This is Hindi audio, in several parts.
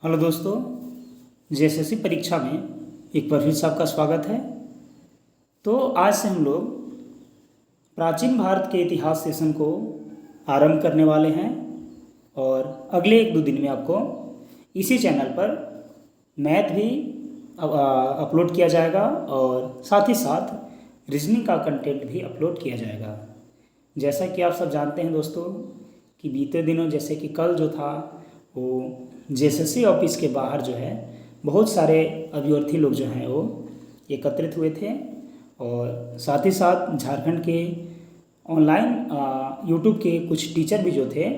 हेलो दोस्तों, जेएसएससी परीक्षा में एक बार फिर से आपका स्वागत है। तो आज से हम लोग प्राचीन भारत के इतिहास सेशन को आरंभ करने वाले हैं और अगले 1-2 दिन में आपको इसी चैनल पर मैथ भी अपलोड किया जाएगा और साथ ही साथ रीजनिंग का कंटेंट भी अपलोड किया जाएगा। जैसा कि आप सब जानते हैं दोस्तों कि बीते दिनों जैसे कि कल जो था वो जेएसएससी ऑफिस के बाहर जो है बहुत सारे अभ्यर्थी लोग जो हैं वो एकत्रित हुए थे और साथ ही साथ झारखंड के ऑनलाइन यूट्यूब के कुछ टीचर भी जो थे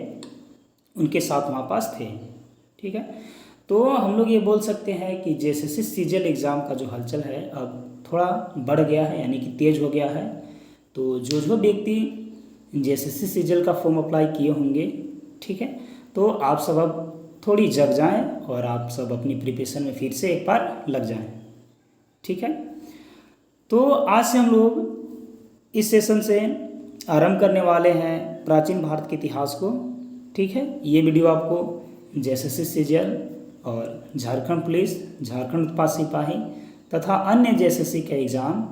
उनके साथ वहाँ पास थे। ठीक है, तो हम लोग ये बोल सकते हैं कि जेएसएससी सीजीएल एग्ज़ाम का जो हलचल है अब थोड़ा बढ़ गया है, यानी कि तेज़ हो गया है। तो जो व्यक्ति जेएसएससी सीजीएल का फॉर्म अप्लाई किए होंगे, ठीक है, तो आप सब अब थोड़ी जग जाएं और आप सब अपनी प्रिपरेशन में फिर से एक बार लग जाएं। ठीक है, तो आज से हम लोग इस सेशन से आरंभ करने वाले हैं प्राचीन भारत के इतिहास को। ठीक है, ये वीडियो आपको जेएसएससी सीजीएल और झारखंड पुलिस, झारखंड उत्पाद सिपाही तथा अन्य जेएसएससी के एग्ज़ाम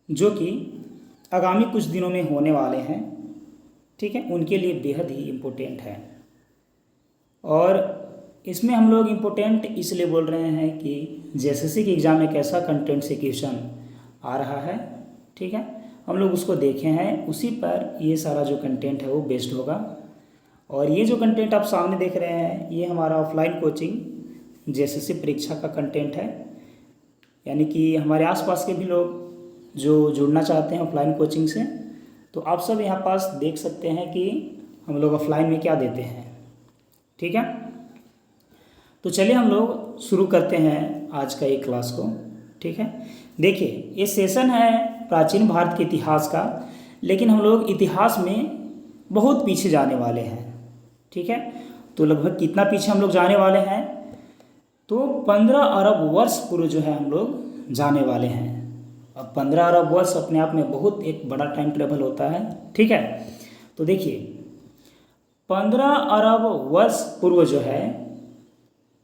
जो कि आगामी कुछ दिनों में होने वाले हैं, ठीक है, उनके लिए बेहद ही इम्पोर्टेंट है। और इसमें हम लोग इम्पोर्टेंट इसलिए बोल रहे हैं कि जेएसएससी के एग्ज़ाम में कैसा कंटेंट से क्वेश्चन आ रहा है, ठीक है, हम लोग उसको देखे हैं, उसी पर ये सारा जो कंटेंट है वो बेस्ड होगा। और ये जो कंटेंट आप सामने देख रहे हैं ये हमारा ऑफलाइन कोचिंग जेएसएससी परीक्षा का कंटेंट है, यानी कि हमारे आसपास के भी लोग जो जुड़ना चाहते हैं ऑफलाइन कोचिंग से, तो आप सब यहाँ पास देख सकते हैं कि हम लोग ऑफलाइन में क्या देते हैं। ठीक है, तो चलिए हम लोग शुरू करते हैं आज का एक क्लास को। ठीक है, देखिए ये सेशन है प्राचीन भारत के इतिहास का, लेकिन हम लोग इतिहास में बहुत पीछे जाने वाले हैं। ठीक है, तो लगभग कितना पीछे हम लोग जाने वाले हैं, तो 15 अरब वर्ष पूर्व जो है हम लोग जाने वाले हैं। अब 15 अरब वर्ष अपने आप में बहुत एक बड़ा टाइम ट्रेवल होता है। ठीक है, तो देखिए 15 अरब वर्ष पूर्व जो है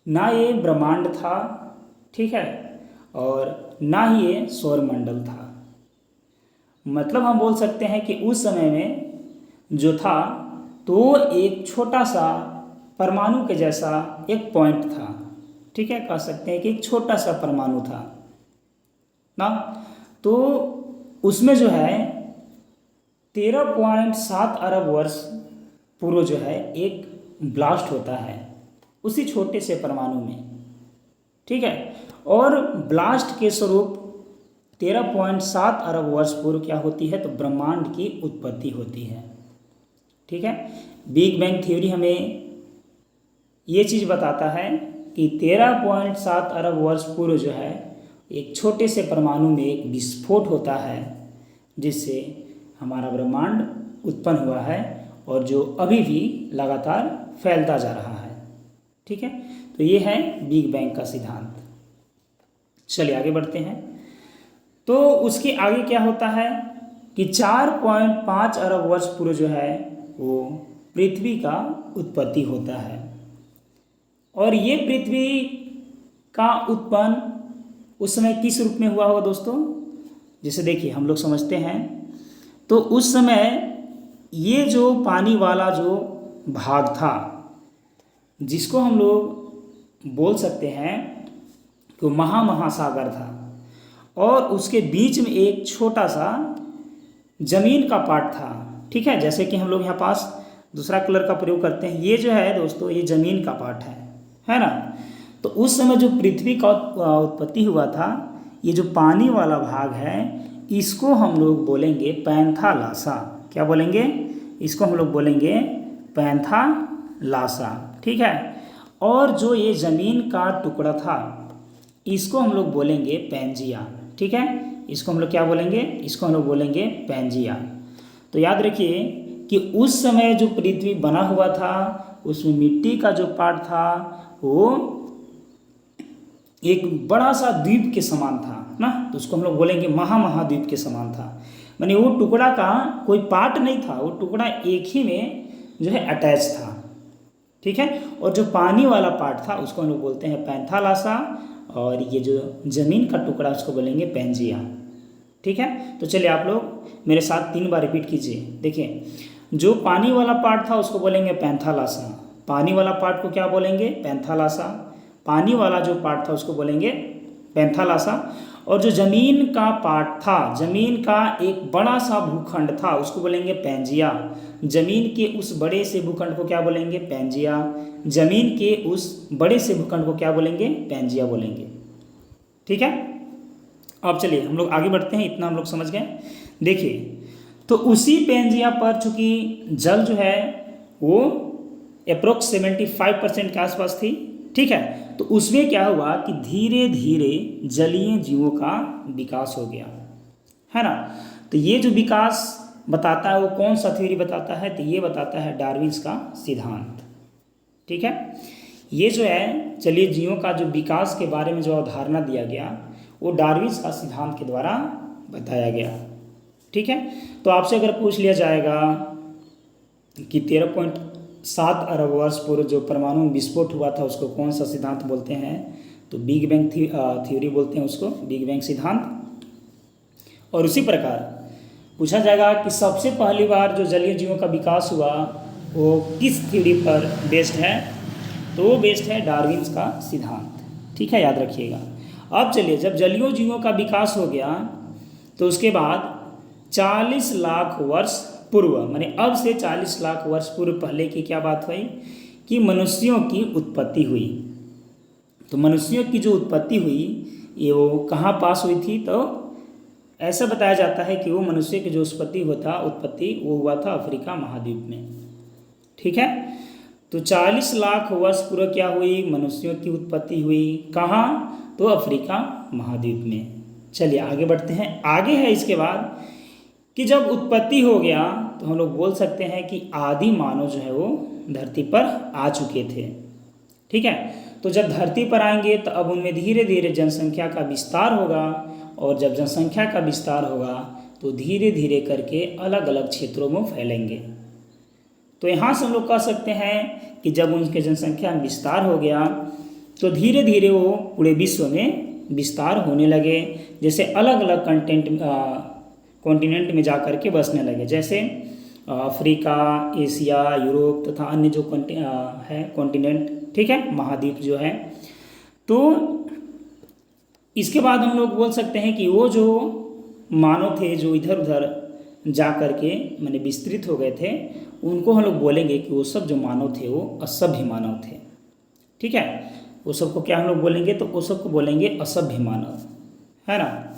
ना ये ब्रह्मांड था, ठीक है, और ना ही ये सौरमंडल था। मतलब हम बोल सकते हैं कि उस समय में जो था तो एक छोटा सा परमाणु के जैसा एक पॉइंट था। ठीक है, कह सकते हैं कि एक छोटा सा परमाणु था ना। तो उसमें जो है 13.7 अरब वर्ष पूर्व जो है एक ब्लास्ट होता है उसी छोटे से परमाणु में। ठीक है, और ब्लास्ट के स्वरूप 13.7 अरब वर्ष पूर्व क्या होती है, तो ब्रह्मांड की उत्पत्ति होती है। ठीक है, बिग बैंग थ्योरी हमें ये चीज़ बताता है कि 13.7 अरब वर्ष पूर्व जो है एक छोटे से परमाणु में एक विस्फोट होता है जिससे हमारा ब्रह्मांड उत्पन्न हुआ है और जो अभी भी लगातार फैलता जा रहा है। ठीक है, तो ये है बिग बैंग का सिद्धांत। चलिए आगे बढ़ते हैं। तो उसके आगे क्या होता है कि 4.5 अरब वर्ष पूर्व जो है वो पृथ्वी का उत्पत्ति होता है। और ये पृथ्वी का उत्पन्न उस समय किस रूप में हुआ होगा दोस्तों, जैसे देखिए हम लोग समझते हैं तो उस समय ये जो पानी वाला जो भाग था जिसको हम लोग बोल सकते हैं कि महासागर था, और उसके बीच में एक छोटा सा जमीन का पार्ट था। ठीक है, जैसे कि हम लोग यहाँ पास दूसरा कलर का प्रयोग करते हैं, ये जो है दोस्तों ये जमीन का पार्ट है ना। तो उस समय जो पृथ्वी का उत्पत्ति हुआ था, ये जो पानी वाला भाग है इसको हम लोग बोलेंगे पैंथालासा। क्या बोलेंगे, इसको हम लोग बोलेंगे पैंथालासा। ठीक है, और जो ये ज़मीन का टुकड़ा था इसको हम लोग बोलेंगे पैंजिया। ठीक है, इसको हम लोग क्या बोलेंगे, इसको हम लोग बोलेंगे पैंजिया। तो याद रखिए कि उस समय जो पृथ्वी बना हुआ था उसमें मिट्टी का जो पार्ट था वो एक बड़ा सा द्वीप के समान था ना, तो उसको हम लोग बोलेंगे महाद्वीप के समान था। माने वो टुकड़ा का कोई पार्ट नहीं था, वो टुकड़ा एक ही में जो है अटैच था। ठीक है। और जो पानी वाला पार्ट था उसको हम लोग बोलते हैं पैंथालासा, और ये जो जमीन का टुकड़ा उसको बोलेंगे पैंजिया। ठीक है। तो चलिए आप लोग मेरे साथ 3 बार रिपीट कीजिए। देखिए, जो पानी वाला पार्ट था उसको बोलेंगे पैंथालासा, पानी वाला पार्ट को क्या बोलेंगे, पैंथालासा। पानी वाला जो पार्ट था उसको बोलेंगे पैंथालासा। और जो जमीन का पार्ट था, जमीन का एक बड़ा सा भूखंड था, उसको बोलेंगे पैंजिया। जमीन के उस बड़े से भूखंड को क्या बोलेंगे, पैंजिया। जमीन के उस बड़े से भूखंड को क्या बोलेंगे, पैंजिया बोलेंगे। ठीक है। अब चलिए हम लोग आगे बढ़ते हैं, इतना हम लोग समझ गए। देखिए, तो उसी पैंजिया पर चूंकि जल जो है वो अप्रोक्स 75% के आसपास थी। ठीक है। तो उसमें क्या हुआ कि धीरे धीरे जलीय जीवों का विकास हो गया, है ना। तो ये जो विकास बताता है वो कौन सा थ्योरी बताता है, तो ये बताता है डार्विन्स का सिद्धांत। ठीक है। ये जो है जलीय जीवों का जो विकास के बारे में जो अवधारणा दिया गया वो डार्विन्स का सिद्धांत के द्वारा बताया गया। ठीक है। तो आपसे अगर पूछ लिया जाएगा कि 13.7 अरब वर्ष पूर्व जो परमाणु विस्फोट हुआ था उसको कौन सा सिद्धांत बोलते हैं, तो बिग बैंग थ्योरी बोलते हैं उसको, बिग बैंग सिद्धांत। और उसी प्रकार पूछा जाएगा कि सबसे पहली बार जो जलीय जीवों का विकास हुआ वो किस थ्योरी पर बेस्ड है, तो वो बेस्ड है डार्विन्स का सिद्धांत। ठीक है, याद रखिएगा। अब चलिए, जब जलीय जीवों का विकास हो गया तो उसके बाद 40 लाख वर्ष पूर्व, माने अब से 40 लाख वर्ष पूर्व पहले की क्या बात हुई कि मनुष्यों की उत्पत्ति हुई। तो मनुष्यों की जो उत्पत्ति हुई ये वो कहाँ पास हुई थी, तो ऐसा बताया जाता है कि वो मनुष्य की जो उत्पत्ति वो हुआ था अफ्रीका महाद्वीप में। ठीक है। तो 40 लाख वर्ष पूर्व क्या हुई, मनुष्यों की उत्पत्ति हुई, कहाँ, तो अफ्रीका महाद्वीप में। चलिए आगे बढ़ते हैं। आगे है इसके बाद कि जब उत्पत्ति हो गया तो हम लोग बोल सकते हैं कि आदि मानव जो है वो धरती पर आ चुके थे। ठीक है। तो जब धरती पर आएंगे तो अब उनमें धीरे धीरे जनसंख्या का विस्तार होगा, और जब जनसंख्या का विस्तार होगा तो धीरे धीरे करके अलग अलग क्षेत्रों में फैलेंगे। तो यहाँ से हम लोग कह सकते हैं कि जब उनके जनसंख्या में विस्तार हो गया तो धीरे धीरे वो पूरे विश्व में विस्तार होने लगे, जैसे अलग अलग कॉन्टिनेंट में जा कर के बसने लगे, जैसे अफ्रीका, एशिया, यूरोप तथा अन्य जो है कॉन्टिनेंट, ठीक है, महाद्वीप जो है। तो इसके बाद हम लोग बोल सकते हैं कि वो जो मानव थे जो इधर उधर जा कर के माने विस्तृत हो गए थे, उनको हम लोग बोलेंगे कि वो सब जो मानव थे वो असभ्य मानव थे। ठीक है। वो सबको क्या हम लोग बोलेंगे, तो वो सबको बोलेंगे असभ्य मानव, है ना।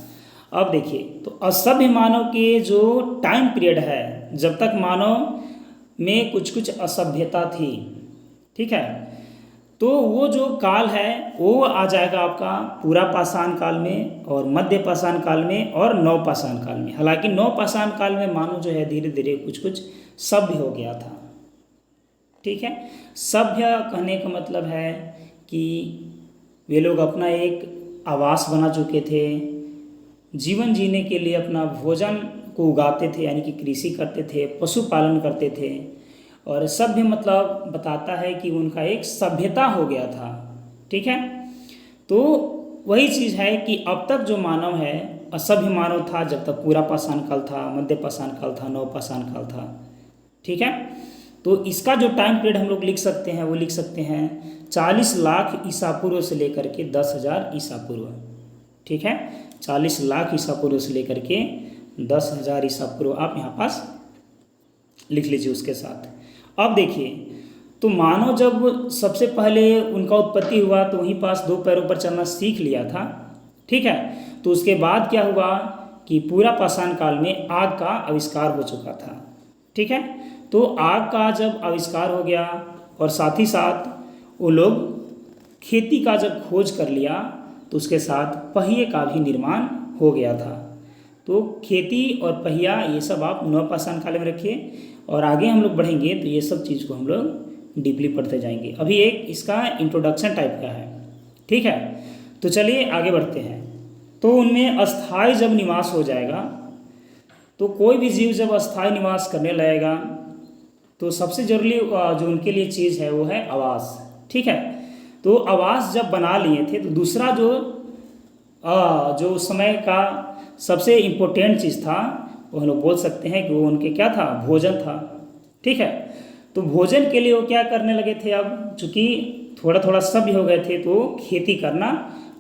अब देखिए, तो असभ्य मानव के जो टाइम पीरियड है, जब तक मानव में कुछ कुछ असभ्यता थी, ठीक है, तो वो जो काल है वो आ जाएगा आपका पूरा पाषाण काल में और मध्य पाषाण काल में और नव पाषाण काल में। हालांकि नव पाषाण काल में मानव जो है धीरे धीरे कुछ कुछ सभ्य हो गया था। ठीक है। सभ्य कहने का मतलब है कि वे लोग अपना एक आवास बना चुके थे, जीवन जीने के लिए अपना भोजन को उगाते थे, यानी कि कृषि करते थे, पशुपालन करते थे। और सभ्य मतलब बताता है कि उनका एक सभ्यता हो गया था। ठीक है। तो वही चीज़ है कि अब तक जो मानव है असभ्य मानव था जब तक पूरा पाषाण काल था, मध्य पाषाण काल था, नव पाषाण काल था। ठीक है। तो इसका जो टाइम पीरियड हम लोग लिख सकते हैं वो लिख सकते हैं 40 लाख ईसा पूर्व से लेकर के 10,000 ईसा पूर्व। ठीक है। 40 लाख ईसा पूर्व से लेकर के 10,000 ईसा पूर्व आप यहाँ पास लिख लीजिए उसके साथ। अब देखिए, तो मानव जब सबसे पहले उनका उत्पत्ति हुआ तो वहीं पास 2 पैरों पर चलना सीख लिया था। ठीक है। तो उसके बाद क्या हुआ कि पूरा पाषाण काल में आग का आविष्कार हो चुका था। ठीक है। तो आग का जब आविष्कार हो गया और साथ ही साथ वो लोग खेती का जब खोज कर लिया तो उसके साथ पहिए का भी निर्माण हो गया था। तो खेती और पहिया ये सब आप नव पाषाण काल में रखिए, और आगे हम लोग बढ़ेंगे तो ये सब चीज़ को हम लोग डीपली पढ़ते जाएंगे। अभी एक इसका इंट्रोडक्शन टाइप का है। ठीक है। तो चलिए आगे बढ़ते हैं। तो उनमें अस्थाई जब निवास हो जाएगा, तो कोई भी जीव जब अस्थाई निवास करने लगेगा तो सबसे ज़रूरी जो उनके लिए चीज़ है वो है आवास। ठीक है, तो आवास जब बना लिए थे तो दूसरा जो उस समय का सबसे इम्पोर्टेंट चीज़ था वो हम लोग बोल सकते हैं कि वो उनके क्या था, भोजन था। ठीक है, तो भोजन के लिए वो क्या करने लगे थे, अब चूँकि थोड़ा थोड़ा सभ्य हो गए थे तो खेती करना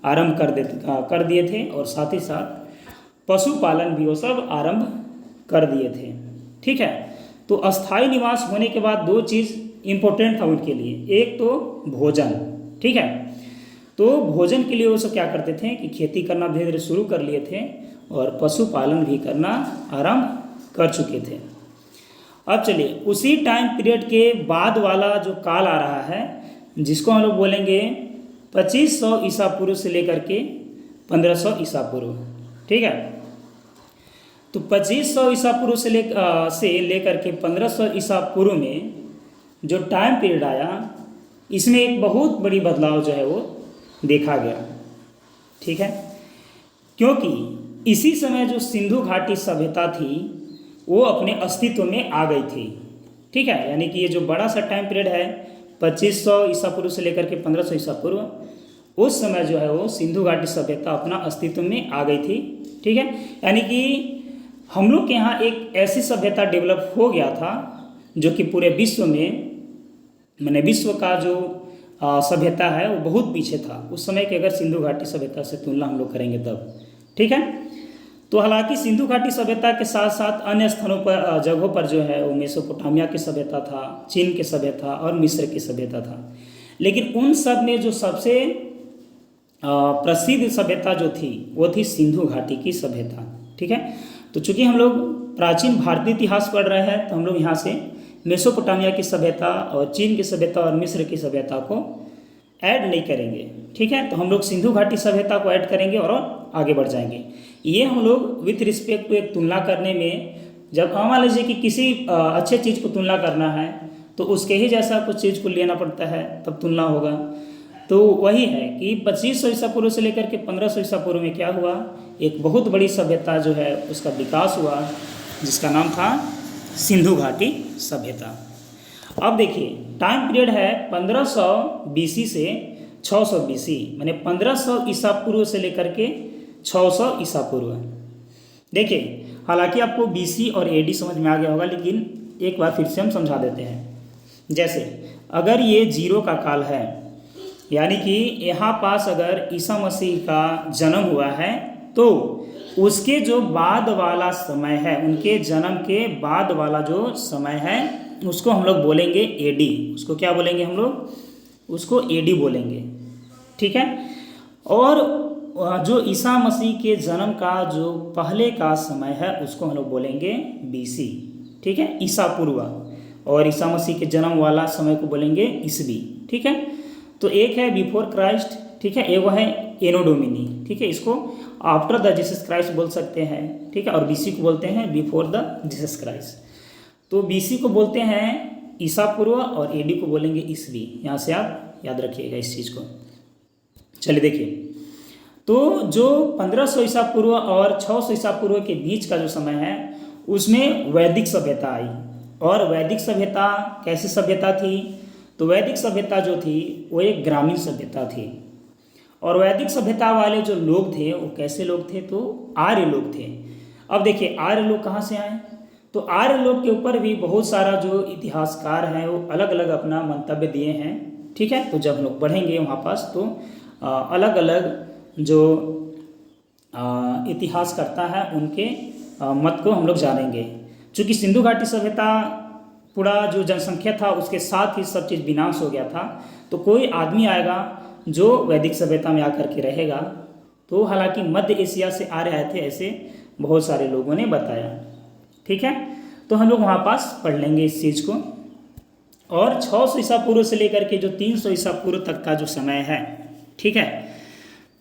आरंभ कर दिए थे, और साथ ही साथ पशुपालन भी वो सब आरंभ कर दिए थे। ठीक है, तो अस्थाई निवास होने के बाद दो चीज़ इम्पोर्टेंट था उनके लिए, एक तो भोजन। ठीक है, तो भोजन के लिए वो सब क्या करते थे कि खेती करना धीरे धीरे शुरू कर लिए थे और पशुपालन भी करना आरंभ कर चुके थे। अब चलिए उसी टाइम पीरियड के बाद वाला जो काल आ रहा है जिसको हम लोग बोलेंगे 2500 ईसा पूर्व से लेकर के 1500 ईसा पूर्व। ठीक है, तो 2500 ईसा पूर्व से लेकर के 1500 ईसा पूर्व में जो टाइम पीरियड आया, इसमें एक बहुत बड़ी बदलाव जो है वो देखा गया। ठीक है, क्योंकि इसी समय जो सिंधु घाटी सभ्यता थी वो अपने अस्तित्व में आ गई थी। ठीक है, यानी कि ये जो बड़ा सा टाइम पीरियड है 2500 ईसा पूर्व से लेकर के 1500 ईसा पूर्व, उस समय जो है वो सिंधु घाटी सभ्यता अपना अस्तित्व में आ गई थी। ठीक है, यानी कि हम लोग के यहाँ एक ऐसी सभ्यता डेवलप हो गया था जो कि पूरे विश्व में, मैंने विश्व का जो सभ्यता है वो बहुत पीछे था उस समय के, अगर सिंधु घाटी सभ्यता से तुलना हम लोग करेंगे तब। ठीक है, तो हालांकि सिंधु घाटी सभ्यता के साथ साथ अन्य स्थानों पर, जगहों पर जो है वो मेसोपोटामिया की सभ्यता था, चीन की सभ्यता और मिस्र की सभ्यता था, लेकिन उन सब में जो सबसे प्रसिद्ध सभ्यता जो थी वो थी सिंधु घाटी की सभ्यता। ठीक है, तो चूंकि हम लोग प्राचीन भारतीय इतिहास पढ़ रहे हैं तो हम लोग यहाँ से मेसोपोटामिया की सभ्यता और चीन की सभ्यता और मिस्र की सभ्यता को ऐड नहीं करेंगे। ठीक है, तो हम लोग सिंधु घाटी सभ्यता को ऐड करेंगे और आगे बढ़ जाएंगे। ये हम लोग विथ रिस्पेक्ट टू एक तुलना करने में, जब मान लीजिए कि किसी अच्छे चीज़ को तुलना करना है तो उसके ही जैसा कुछ चीज़ को लेना पड़ता है तब तुलना होगा। तो वही है कि 2500 ईसा पूर्व से लेकर के 1500 ईसा पूर्व में क्या हुआ, एक बहुत बड़ी सभ्यता जो है उसका विकास हुआ जिसका नाम था सिंधु घाटी सभ्यता। अब देखिए टाइम पीरियड है 1500 बीसी से 600 बीसी, माने 1500 ईसा पूर्व से लेकर के 600 ईसा पूर्व। देखिए हालांकि आपको बीसी और एडी समझ में आ गया होगा, लेकिन एक बार फिर से हम समझा देते हैं। जैसे अगर ये जीरो का काल है, यानी कि यहाँ पास अगर ईसा मसीह का जन्म हुआ है तो उसके जो बाद वाला समय है, उनके जन्म के बाद वाला जो समय है उसको हम लोग बोलेंगे एडी। उसको क्या बोलेंगे हम लोग, उसको एडी बोलेंगे। ठीक है, और जो ईसा मसीह के जन्म का जो पहले का समय है उसको हम लोग बोलेंगे बीसी। ठीक है, ईसा पूर्व, और ईसा मसीह के जन्म वाला समय को बोलेंगे ईसवी। ठीक है, तो एक है बिफोर क्राइस्ट, ठीक है, एक है एनो डोमिनी। ठीक है, इसको आफ्टर द जीसस क्राइस्ट बोल सकते हैं। ठीक है, और बीसी को बोलते हैं बिफोर द जीसस क्राइस्ट। तो बीसी को बोलते हैं ईसा पूर्व और एडी को बोलेंगे ईसवी। यहाँ से आप याद रखिएगा इस चीज़ को। चलिए देखिए, तो जो 1500 ईसा पूर्व और 600 ईसा पूर्व के बीच का जो समय है उसमें वैदिक सभ्यता आई। और वैदिक सभ्यता कैसी सभ्यता थी, तो वैदिक सभ्यता जो थी वो एक ग्रामीण सभ्यता थी। और वैदिक सभ्यता वाले जो लोग थे वो कैसे लोग थे, तो आर्य लोग थे। अब देखिए आर्य लोग कहाँ से आए, तो आर्य लोग के ऊपर भी बहुत सारा जो इतिहासकार हैं वो अलग अलग अपना मंतव्य दिए हैं। ठीक है, तो जब हम लोग पढ़ेंगे वहाँ पास तो अलग अलग जो इतिहासकर्ता है उनके मत को हम लोग जानेंगे। चूँकि सिंधु घाटी सभ्यता पूरा जो जनसंख्या था उसके साथ ही सब चीज़ विनाश हो गया था, तो कोई आदमी आएगा जो वैदिक सभ्यता में आकर के रहेगा। तो हालांकि मध्य एशिया से आ रहे थे ऐसे बहुत सारे लोगों ने बताया। ठीक है, तो हम लोग वहाँ पास पढ़ लेंगे इस चीज़ को। और 600 ईसा पूर्व से लेकर के जो 300 ईसा पूर्व तक का जो समय है, ठीक है,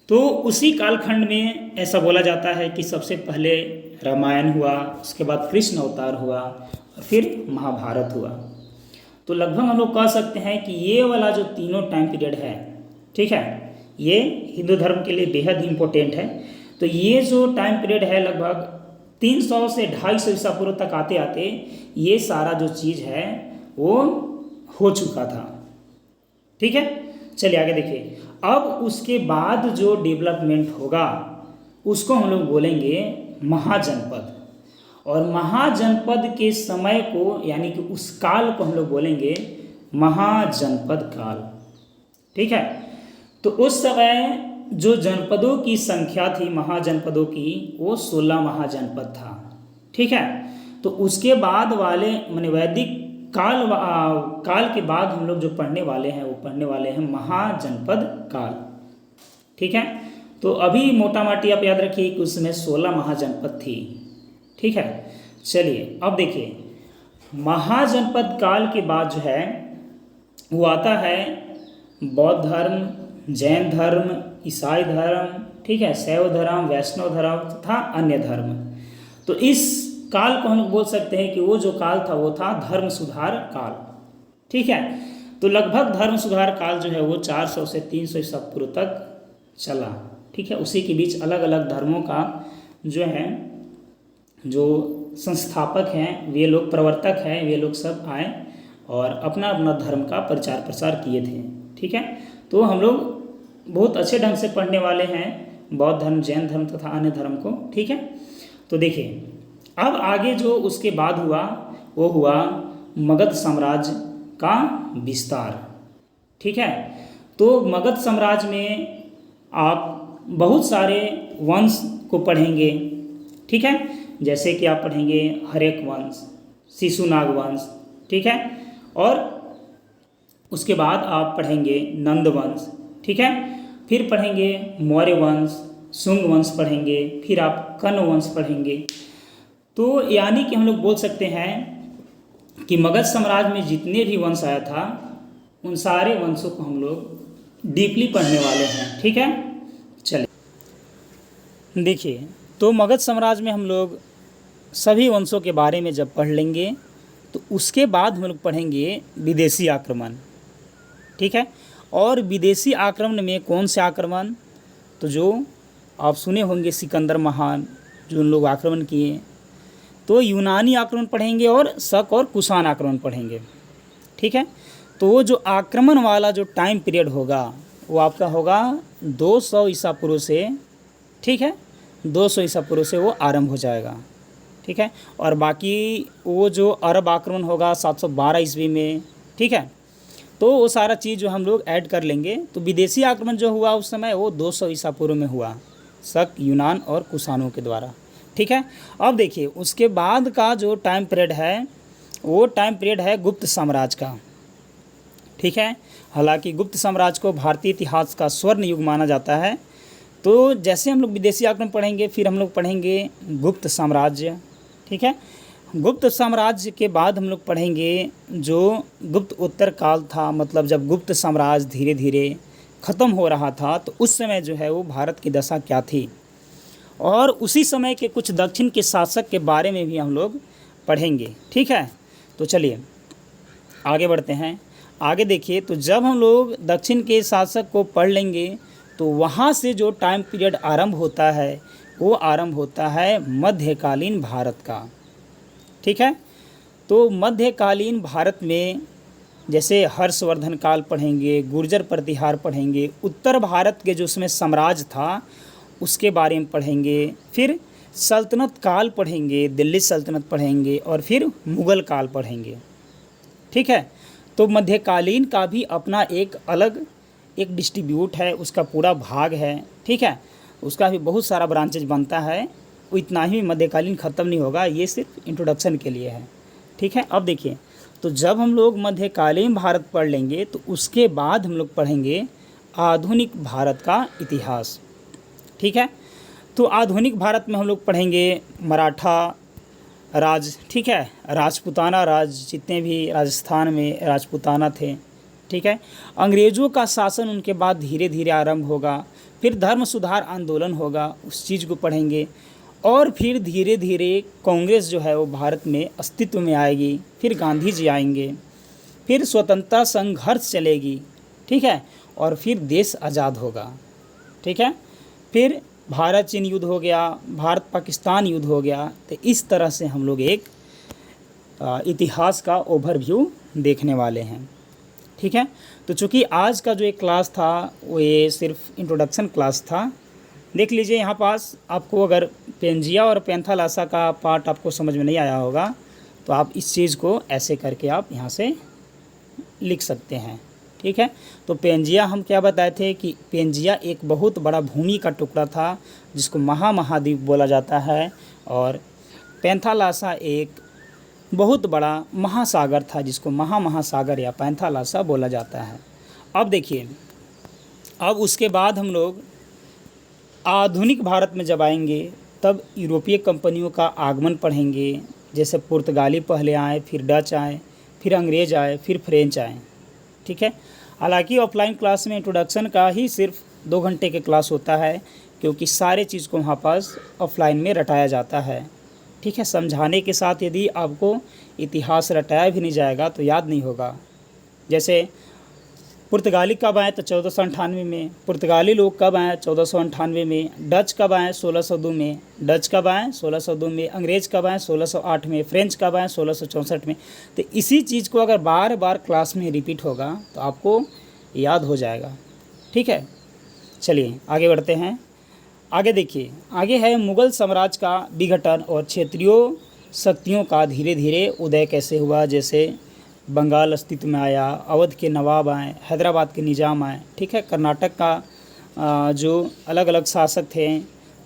तो उसी कालखंड में ऐसा बोला जाता है कि सबसे पहले रामायण हुआ, उसके बाद कृष्ण अवतार हुआ और फिर महाभारत हुआ। तो लगभग हम लोग कह सकते हैं कि ये वाला जो तीनों टाइम पीरियड है, ठीक है, ये हिंदू धर्म के लिए बेहद ही इम्पोर्टेंट है। तो ये जो टाइम पीरियड है लगभग 300 से 250 ईसा पूर्व तक आते आते ये सारा जो चीज़ है वो हो चुका था। ठीक है, चलिए आगे देखिए। अब उसके बाद जो डेवलपमेंट होगा उसको हम लोग बोलेंगे महाजनपद, और महाजनपद के समय को यानी कि उस काल को हम लोग बोलेंगे महाजनपद काल। ठीक है, तो उस समय जो जनपदों की संख्या थी महाजनपदों की वो 16 महाजनपद था। ठीक है, तो उसके बाद वाले माने वैदिक काल के बाद हम लोग जो पढ़ने वाले हैं वो पढ़ने वाले हैं महाजनपद काल। ठीक है, तो अभी मोटा माटी आप याद रखिए कि उसमें 16 महाजनपद थी। ठीक है, चलिए अब देखिए महाजनपद काल के बाद जो है वो आता है बौद्ध धर्म, जैन धर्म, ईसाई धर्म, ठीक है, शैव धर्म, वैष्णव धर्म तथा अन्य धर्म। तो इस काल को हम बोल सकते हैं कि वो जो काल था वो था धर्म सुधार काल। ठीक है, तो लगभग धर्म सुधार काल जो है वो 400 से 300 ईसा पूर्व तक चला। ठीक है, उसी के बीच अलग अलग धर्मों का जो है जो संस्थापक हैं वे लोग, प्रवर्तक हैं वे लोग सब आए और अपना अपना धर्म का प्रचार प्रसार किए थे। ठीक है, तो हम लोग बहुत अच्छे ढंग से पढ़ने वाले हैं बौद्ध धर्म, जैन धर्म तथा अन्य धर्म को। ठीक है, तो देखिए अब आगे जो उसके बाद हुआ वो हुआ मगध साम्राज्य का विस्तार। ठीक है, तो मगध साम्राज्य में आप बहुत सारे वंश को पढ़ेंगे। ठीक है, जैसे कि आप पढ़ेंगे हर्यक वंश, शिशुनाग वंश। ठीक है, और उसके बाद आप पढ़ेंगे नंद वंश। ठीक है, फिर पढ़ेंगे मौर्य वंश, शुंग वंश पढ़ेंगे, फिर आप कण्व वंश पढ़ेंगे। तो यानी कि हम लोग बोल सकते हैं कि मगध साम्राज्य में जितने भी वंश आया था उन सारे वंशों को हम लोग डीपली पढ़ने वाले हैं। ठीक है, चलिए देखिए, तो मगध साम्राज्य में हम लोग सभी वंशों के बारे में जब पढ़ लेंगे तो उसके बाद हम लोग पढ़ेंगे विदेशी आक्रमण। ठीक है, और विदेशी आक्रमण में कौन से आक्रमण, तो जो आप सुने होंगे सिकंदर महान जो उन लोग आक्रमण किए, तो यूनानी आक्रमण पढ़ेंगे और शक और कुषाण आक्रमण पढ़ेंगे। ठीक है, तो वो जो आक्रमण वाला जो टाइम पीरियड होगा वो आपका होगा 200 ईसा पूर्व से। ठीक है, 200 ईसा पूर्व से वो आरंभ हो जाएगा। ठीक है, और बाकी वो जो अरब आक्रमण होगा 712 ईस्वी में। ठीक है, तो वो सारा चीज़ जो हम लोग ऐड कर लेंगे। तो विदेशी आक्रमण जो हुआ उस समय वो 200 ईसा पूर्व में हुआ, शक, यूनान और कुषाणों के द्वारा। ठीक है, अब देखिए उसके बाद का जो टाइम पीरियड है वो टाइम पीरियड है गुप्त साम्राज्य का। ठीक है, हालांकि गुप्त साम्राज्य को भारतीय इतिहास का स्वर्ण युग माना जाता है। तो जैसे हम लोग विदेशी आक्रमण पढ़ेंगे फिर हम लोग पढ़ेंगे गुप्त साम्राज्य। ठीक है, गुप्त साम्राज्य के बाद हम लोग पढ़ेंगे जो गुप्त उत्तर काल था, मतलब जब गुप्त साम्राज्य धीरे धीरे ख़त्म हो रहा था तो उस समय जो है वो भारत की दशा क्या थी, और उसी समय के कुछ दक्षिण के शासक के बारे में भी हम लोग पढ़ेंगे। ठीक है, तो चलिए आगे बढ़ते हैं। आगे देखिए, तो जब हम लोग दक्षिण के शासक को पढ़ लेंगे तो वहाँ से जो टाइम पीरियड आरंभ होता है वो आरंभ होता है मध्यकालीन भारत का। ठीक है, तो मध्यकालीन भारत में जैसे हर्षवर्धन काल पढ़ेंगे, गुर्जर प्रतिहार पढ़ेंगे, उत्तर भारत के जो उसमें साम्राज्य था उसके बारे में पढ़ेंगे, फिर सल्तनत काल पढ़ेंगे, दिल्ली सल्तनत पढ़ेंगे, और फिर मुग़ल काल पढ़ेंगे। ठीक है, तो मध्यकालीन का भी अपना एक अलग एक डिस्ट्रीब्यूट है, उसका पूरा भाग है। ठीक है, उसका भी बहुत सारा ब्रांचेज बनता है, वो इतना ही मध्यकालीन ख़त्म नहीं होगा, ये सिर्फ इंट्रोडक्शन के लिए है। ठीक है, अब देखिए, तो जब हम लोग मध्यकालीन भारत पढ़ लेंगे तो उसके बाद हम लोग पढ़ेंगे आधुनिक भारत का इतिहास। ठीक है, तो आधुनिक भारत में हम लोग पढ़ेंगे मराठा राज। ठीक है, राजपूताना राज, जितने भी राजस्थान में राजपूताना थे। ठीक है, अंग्रेज़ों का शासन उनके बाद धीरे धीरे आरंभ होगा, फिर धर्म सुधार आंदोलन होगा, उस चीज़ को पढ़ेंगे, और फिर धीरे धीरे कांग्रेस जो है वो भारत में अस्तित्व में आएगी, फिर गांधी जी आएंगे, फिर स्वतंत्रता संघर्ष चलेगी। ठीक है, और फिर देश आज़ाद होगा। ठीक है, फिर भारत चीन युद्ध हो गया, भारत पाकिस्तान युद्ध हो गया। तो इस तरह से हम लोग एक इतिहास का ओवरव्यू देखने वाले हैं। ठीक है, तो चूँकि आज का जो एक क्लास था वो ये सिर्फ इंट्रोडक्शन क्लास था। देख लीजिए यहाँ पास आपको अगर पेंजिया और पैंथालासा का पार्ट आपको समझ में नहीं आया होगा तो आप इस चीज़ को ऐसे करके आप यहाँ से लिख सकते हैं। ठीक है, तो पेंजिया हम क्या बताए थे कि पेंजिया एक बहुत बड़ा भूमि का टुकड़ा था जिसको महाद्वीप बोला जाता है, और पैंथालासा एक बहुत बड़ा महासागर था जिसको महासागर या पैंथालासा बोला जाता है। अब देखिए, अब उसके बाद हम लोग आधुनिक भारत में जब आएंगे तब यूरोपीय कंपनियों का आगमन पढ़ेंगे। जैसे पुर्तगाली पहले आए, फिर डच आए, फिर अंग्रेज़ आए, फिर फ्रेंच आए। ठीक है, हालांकि ऑफलाइन क्लास में इंट्रोडक्शन का ही सिर्फ 2 घंटे के क्लास होता है क्योंकि सारे चीज़ को वहाँ पास ऑफलाइन में रटाया जाता है। ठीक है, समझाने के साथ यदि आपको इतिहास रटाया भी नहीं जाएगा तो याद नहीं होगा। जैसे पुर्तगाली कब आए तो 1498 में, पुर्तगाली लोग कब आए 1498 में, डच कब आए 1602 में, डच कब आए 1602 में, अंग्रेज़ कब आए 1608 में, फ्रेंच कब आए 1664 में। तो इसी चीज़ को अगर बार बार क्लास में रिपीट होगा तो आपको याद हो जाएगा। ठीक है, चलिए आगे बढ़ते हैं। आगे देखिए, आगे है मुग़ल साम्राज्य का विघटन और क्षेत्रीय शक्तियों का धीरे धीरे उदय कैसे हुआ। जैसे बंगाल अस्तित्व में आया, अवध के नवाब आए, हैदराबाद के निज़ाम आए। ठीक है, कर्नाटक का जो अलग अलग शासक थे,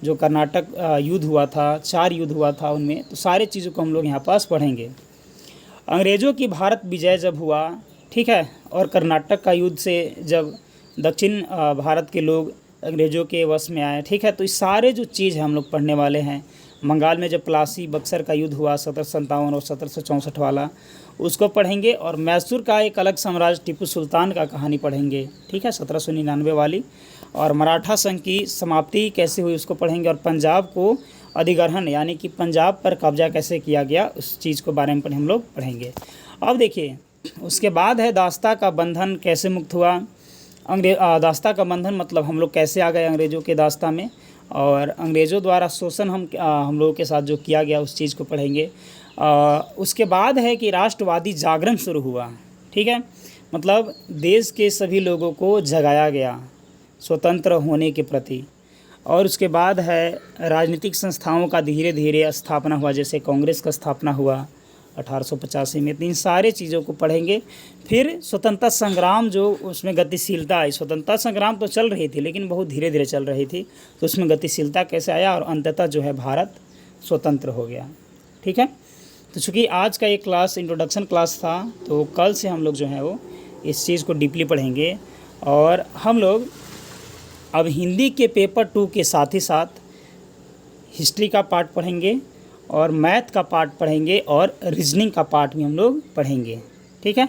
जो कर्नाटक युद्ध हुआ था, 4 युद्ध हुआ था उनमें, तो सारे चीज़ों को हम लोग यहाँ पास पढ़ेंगे। अंग्रेज़ों की भारत विजय जब हुआ, ठीक है, और कर्नाटक का युद्ध से जब दक्षिण भारत के लोग अंग्रेज़ों के वश में आए। ठीक है, तो इस सारे जो चीज़ है हम लोग पढ़ने वाले हैं। बंगाल में जब प्लासी बक्सर का युद्ध हुआ 1757 और 1764 वाला, उसको पढ़ेंगे। और मैसूर का एक अलग साम्राज्य टीपू सुल्तान का कहानी पढ़ेंगे। ठीक है, 1799 वाली। और मराठा संघ की समाप्ति कैसे हुई उसको पढ़ेंगे। और पंजाब को अधिग्रहण यानी कि पंजाब पर कब्जा कैसे किया गया उस चीज़ को बारे में हम लोग पढ़ेंगे। अब देखिए, उसके बाद है दास्ता का बंधन कैसे मुक्त हुआ। दास्ता का बंधन मतलब हम लोग कैसे आ गए अंग्रेज़ों के दास्ता में, और अंग्रेज़ों द्वारा शोषण हम लोगों के साथ जो किया गया उस चीज़ को पढ़ेंगे। उसके बाद है कि राष्ट्रवादी जागरण शुरू हुआ। ठीक है, मतलब देश के सभी लोगों को जगाया गया स्वतंत्र होने के प्रति। और उसके बाद है राजनीतिक संस्थाओं का धीरे धीरे स्थापना हुआ। जैसे कांग्रेस का स्थापना हुआ 1885 में। तो इन सारे चीज़ों को पढ़ेंगे। फिर स्वतंत्रता संग्राम जो उसमें गतिशीलता आई। स्वतंत्रता संग्राम तो चल रही थी लेकिन बहुत धीरे धीरे चल रही थी, तो उसमें गतिशीलता कैसे आया और अंततः जो है भारत स्वतंत्र हो गया। ठीक है, तो चूँकि आज का ये क्लास इंट्रोडक्शन क्लास था, तो कल से हम लोग जो है वो इस चीज़ को डीपली पढ़ेंगे। और हम लोग अब हिंदी के पेपर 2 के साथ ही साथ हिस्ट्री का पार्ट पढ़ेंगे और मैथ का पार्ट पढ़ेंगे और रीजनिंग का पार्ट भी हम लोग पढ़ेंगे। ठीक है,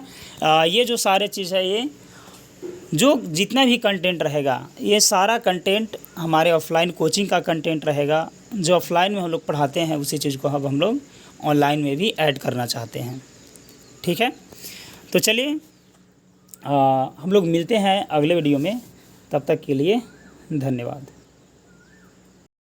ये जो सारे चीज़ है, ये जो जितना भी कंटेंट रहेगा ये सारा कंटेंट हमारे ऑफलाइन कोचिंग का कंटेंट रहेगा। जो ऑफलाइन में हम लोग पढ़ाते हैं उसी चीज़ को अब हम लोग ऑनलाइन में भी ऐड करना चाहते हैं। ठीक है, तो चलिए हम लोग मिलते हैं अगले वीडियो में। तब तक के लिए धन्यवाद।